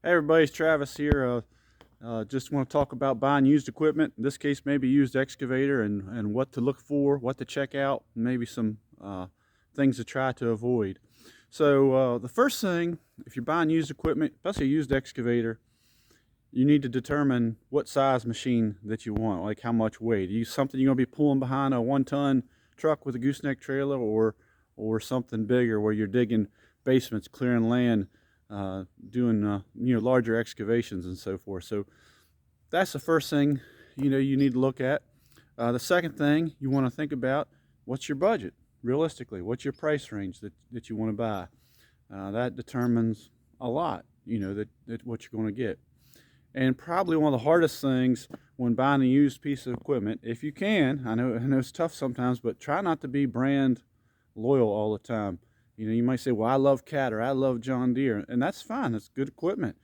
Hey everybody, it's Travis here. Just want to talk about buying used equipment. In this case, maybe used excavator and what to look for, what to check out, and maybe some things to try to avoid. So the first thing, if you're buying used equipment, especially a used excavator, you need to determine what size machine that you want, like how much weight. Use something you're going to be pulling behind a 1-ton truck with a gooseneck trailer, or something bigger where you're digging basements, clearing land, doing larger excavations and so forth. So that's the first thing you need to look at. The second thing you want to think about, what's your budget realistically, what's your price range that you want to buy. That determines a lot, that what you're going to get. And probably one of the hardest things when buying a used piece of equipment, if you can, I know it's tough sometimes, but try not to be brand loyal all the time. You might say, well, I love Cat or I love John Deere, and that's fine, that's good equipment.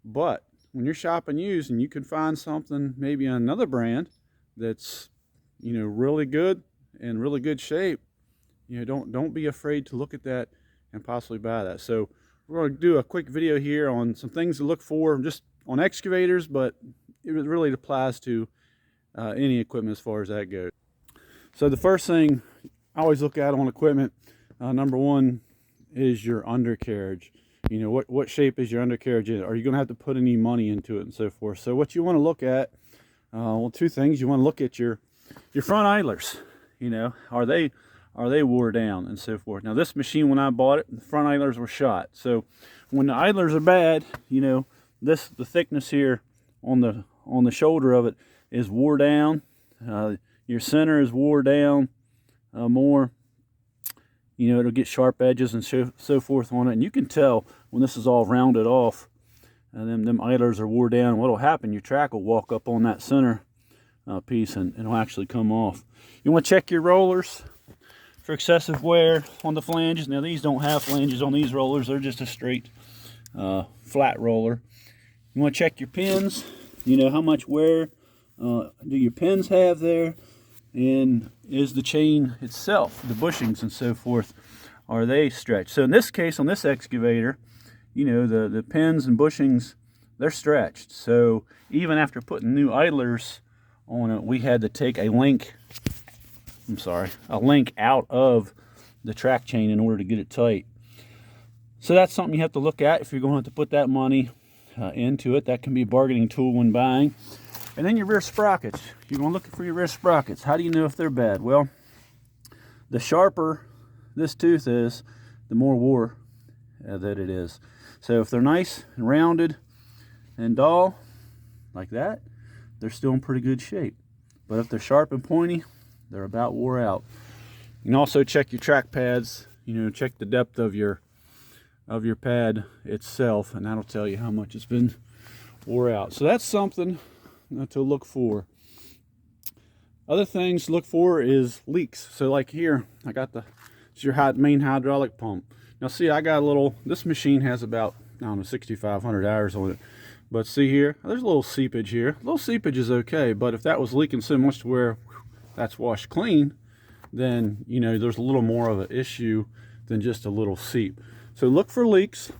But when you're shopping used and you can find something maybe in another brand that's really good and really good shape, don't be afraid to look at that and possibly buy that. So we're going to do a quick video here on some things to look for just on excavators, but it really applies to any equipment as far as that goes. So the first thing I always look at on equipment, number one, is your undercarriage. What shape is your undercarriage in? Are you going to have to put any money into it and so forth? So what you want to look at, well, two things. You want to look at your front idlers. Are they wore down and so forth. Now this machine, when I bought it, the front idlers were shot. So when the idlers are bad, the thickness here on the shoulder of it is wore down. Your center is wore down more. It'll get sharp edges and so forth on it, and you can tell when this is all rounded off and them idlers are wore down. What'll happen, your track will walk up on that center piece and it'll actually come off. You want to check your rollers for excessive wear on the flanges. Now these don't have flanges on these rollers, they're just a straight flat roller. You want to check your pins, how much wear do your pins have there, and is the chain itself, the bushings and so forth, are they stretched? So in this case, on this excavator, the pins and bushings, they're stretched. So even after putting new idlers on it, we had to take a link out of the track chain in order to get it tight. So that's something you have to look at if you're going to have to put that money into it. That can be a bargaining tool when buying. And then your rear sprockets. You're going to look for your rear sprockets. How do you know if they're bad? Well, the sharper this tooth is, the more wore that it is. So if they're nice and rounded and dull, like that, they're still in pretty good shape. But if they're sharp and pointy, they're about wore out. You can also check your track pads. Check the depth of your pad itself, and that'll tell you how much it's been wore out. So that's something to look for. Other things to look for is leaks. So like here, I got it's your main hydraulic pump. Now see, I got this machine has about, 6,500 hours on it. But see here, there's a little seepage here. A little seepage is okay, but if that was leaking so much to where that's washed clean, then there's a little more of an issue than just a little seep. So look for leaks.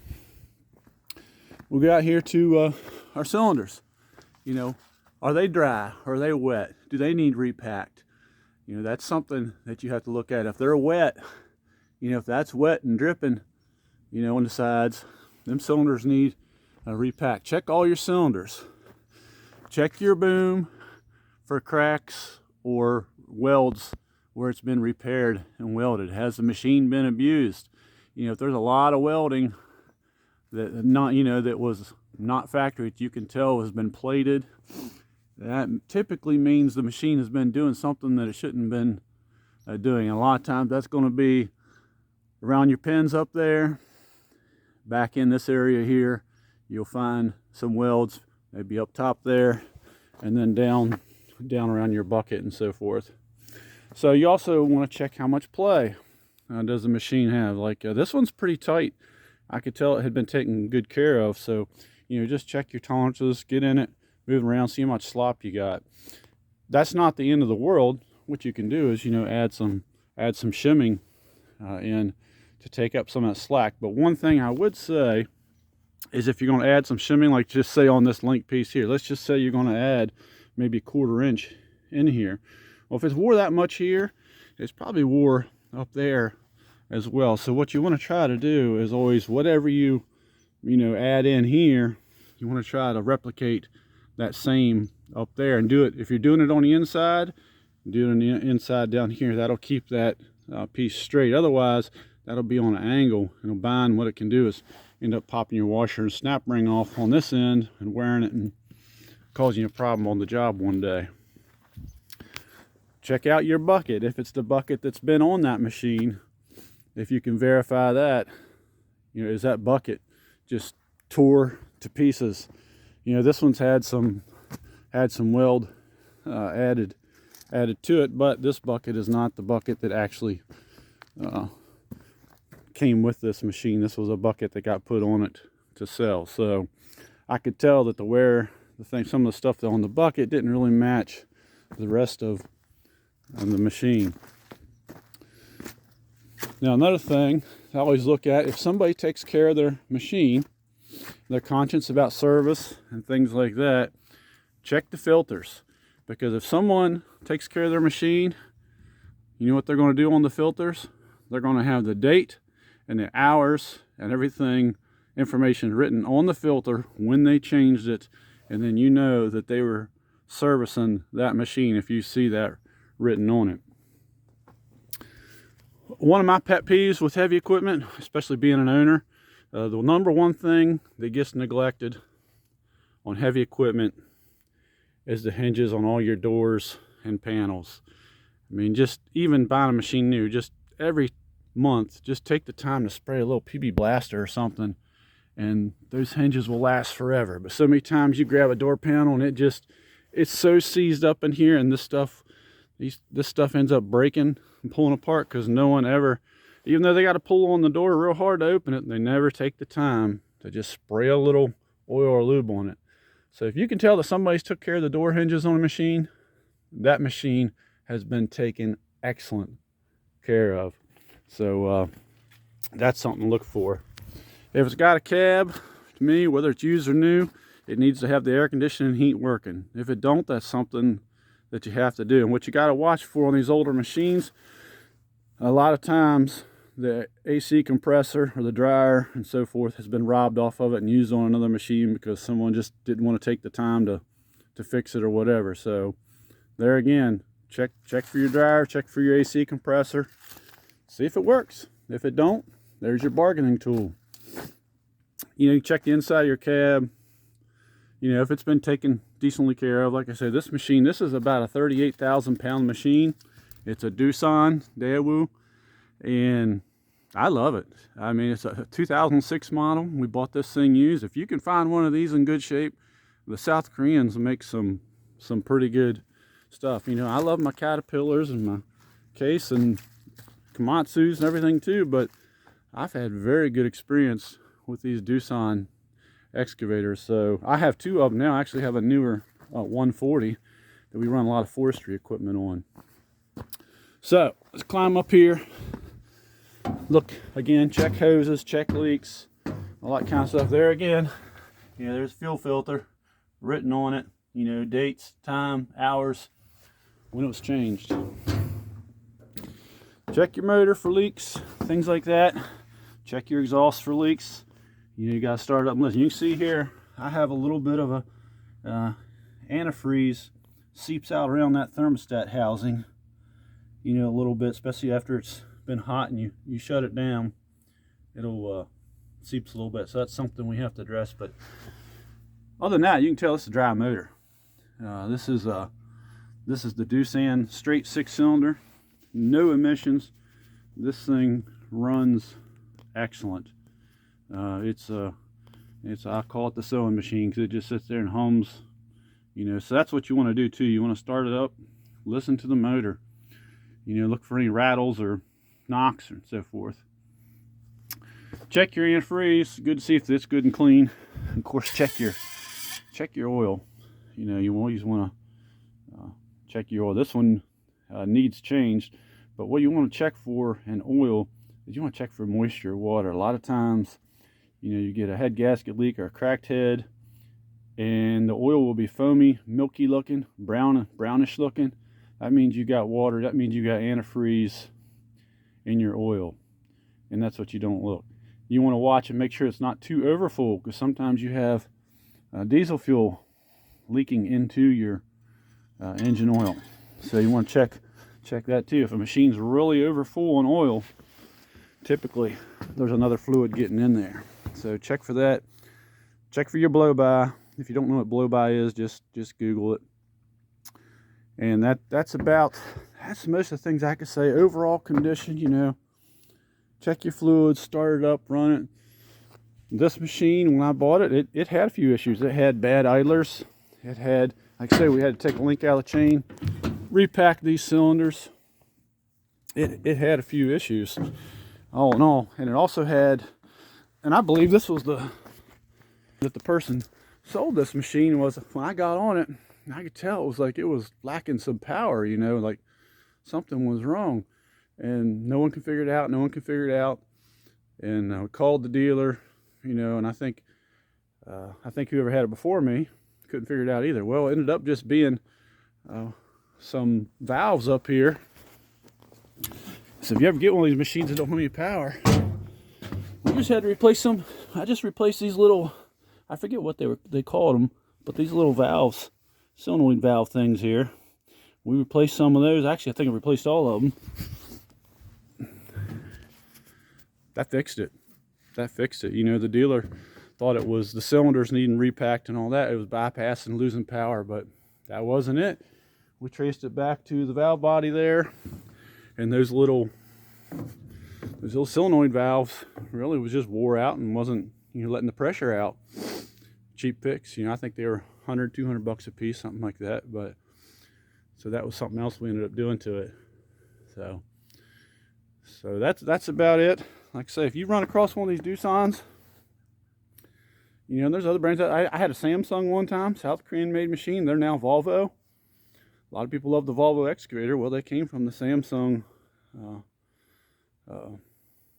We'll go out here to our cylinders. Are they dry? Are they wet? Do they need repacked? That's something that you have to look at. If they're wet, if that's wet and dripping, on the sides, them cylinders need a repack. Check all your cylinders. Check your boom for cracks or welds where it's been repaired and welded. Has the machine been abused? If there's a lot of welding that was not factory, you can tell has been plated, that typically means the machine has been doing something that it shouldn't have been doing. And a lot of times that's going to be around your pins up there. Back in this area here, you'll find some welds, maybe up top there, and then down around your bucket and so forth. So you also want to check how much play does the machine have. Like this one's pretty tight. I could tell it had been taken good care of. So just check your tolerances, get in it, move around, see how much slop you got. That's not the end of the world. What you can do is add some shimming in to take up some of that slack. But one thing I would say is if you're going to add some shimming, like just say on this link piece here, let's just say you're going to add maybe 1/4 inch in here. Well, if it's wore that much here, it's probably wore up there as well. So what you want to try to do is always, whatever you add in here, you want to try to replicate that same up there, and do it, if you're doing it on the inside, do it on the inside down here. That'll keep that piece straight. Otherwise, that'll be on an angle, and it'll bind. What it can do is end up popping your washer and snap ring off on this end and wearing it and causing you a problem on the job one day. Check out your bucket. If it's the bucket that's been on that machine, if you can verify that, is that bucket just tore to pieces. This one's had some weld added to it, but this bucket is not the bucket that actually came with this machine. This was a bucket that got put on it to sell. So I could tell that some of the stuff on the bucket didn't really match the rest of the machine. Now, another thing I always look at, if somebody takes care of their machine, their conscience about service and things like that, check the filters. Because if someone takes care of their machine, you know what they're going to do on the filters? They're going to have the date and the hours and everything, information written on the filter when they changed it, and then you know that they were servicing that machine if you see that written on it. One of my pet peeves with heavy equipment, especially being an owner, the number one thing that gets neglected on heavy equipment is the hinges on all your doors and panels. I mean, just even buying a machine new, just every month, just take the time to spray a little PB blaster or something, and those hinges will last forever. But so many times you grab a door panel and it's so seized up in here, and this stuff ends up breaking and pulling apart because no one ever, even though they got to pull on the door real hard to open it, they never take the time to just spray a little oil or lube on it. So if you can tell that somebody's took care of the door hinges on a machine, that machine has been taken excellent care of. So that's something to look for. If it's got a cab, to me, whether it's used or new, it needs to have the air conditioning and heat working. If it don't, that's something that you have to do. And what you got to watch for on these older machines, a lot of times the AC compressor or the dryer and so forth has been robbed off of it and used on another machine because someone just didn't want to take the time to fix it or whatever. So there again, check for your dryer, check for your AC compressor, see if it works. If it don't, there's your bargaining tool. You check the inside of your cab. If it's been taken decently care of. Like I said, this machine, this is about a 38,000 pound machine. It's a Doosan Daewoo, and I love it. I mean, it's a 2006 model. We bought this thing used. If you can find one of these in good shape, the South Koreans make some pretty good stuff. I love my Caterpillars and my Case and Komatsus and everything too, but I've had very good experience with these Doosan excavators. So I have two of them now. I actually have a newer 140 that we run a lot of forestry equipment on. So let's climb up here. Look again, check hoses, check leaks, all that kind of stuff. There again, there's a fuel filter written on it, dates, time, hours, when it was changed. Check your motor for leaks, things like that. Check your exhaust for leaks. You got to start it up and listen. You can see here, I have a little bit of a antifreeze seeps out around that thermostat housing, a little bit, especially after it's been hot and you shut it down, it'll seeps a little bit. So that's something we have to address. But other than that, you can tell this is a dry motor. This is the Doosan straight 6-cylinder, no emissions. This thing runs excellent. I call it the sewing machine because it just sits there and hums, so that's what you want to do too. You want to start it up, listen to the motor, look for any rattles or knocks and so forth. Check your antifreeze. Good to see if it's good and clean. Of course, check your oil. You always want to check your oil. This one needs changed, but what you want to check for in oil is you want to check for moisture, water. A lot of times You know, you get a head gasket leak or a cracked head, and the oil will be foamy, milky looking, brownish looking. That means you got water. That means you got antifreeze in your oil, and that's what you don't look. You want to watch and make sure it's not too overfull, because sometimes you have diesel fuel leaking into your engine oil. So you want to check that too. If a machine's really overfull on oil, typically there's another fluid getting in there. So check for that. Check for your blow-by. If you don't know what blow-by is, just Google it. And that's most of the things I could say. Overall condition, you know, check your fluids, start it up, run it. This machine, when I bought it, it had a few issues. It had bad idlers. It had, like I say, we had to take a link out of the chain, repack these cylinders. It had a few issues, all in all. And it also had, and I believe this was that the person sold this machine, was when I got on it, I could tell it was like it was lacking some power, you know, like something was wrong. And no one could figure it out. No one could figure it out. And I called the dealer, you know, and I think whoever had it before me couldn't figure it out either. Well, it ended up just being some valves up here. So if you ever get one of these machines that don't have any power, we just had to replace some. I just replaced these little, I forget what they called them, but these little valves, solenoid valve things here. We replaced some of those. Actually, I think I replaced all of them. That fixed it. That fixed it. You know, the dealer thought it was the cylinders needing repacked and all that. It was bypassing, losing power, but that wasn't it. We traced it back to the valve body there, and those little solenoid valves really was just wore out and wasn't, you know, letting the pressure out. Cheap fix. You know, I think they were 100, 200 bucks a piece, something like that. But so that was something else we ended up doing to it. So that's about it. Like I say, if you run across one of these Doosan's, you know, there's other brands. I had a Samsung one time, South Korean made machine. They're now Volvo. A lot of people love the Volvo excavator. Well, they came from the Samsung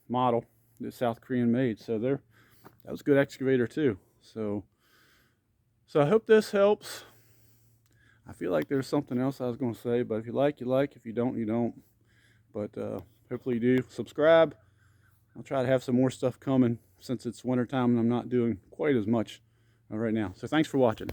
model that South Korean made. So that was a good excavator too. So I hope this helps. I feel like there's something else I was going to say, but if you like, you like. If you don't, you don't. But hopefully you do. Subscribe. I'll try to have some more stuff coming since it's winter time and I'm not doing quite as much right now. So thanks for watching.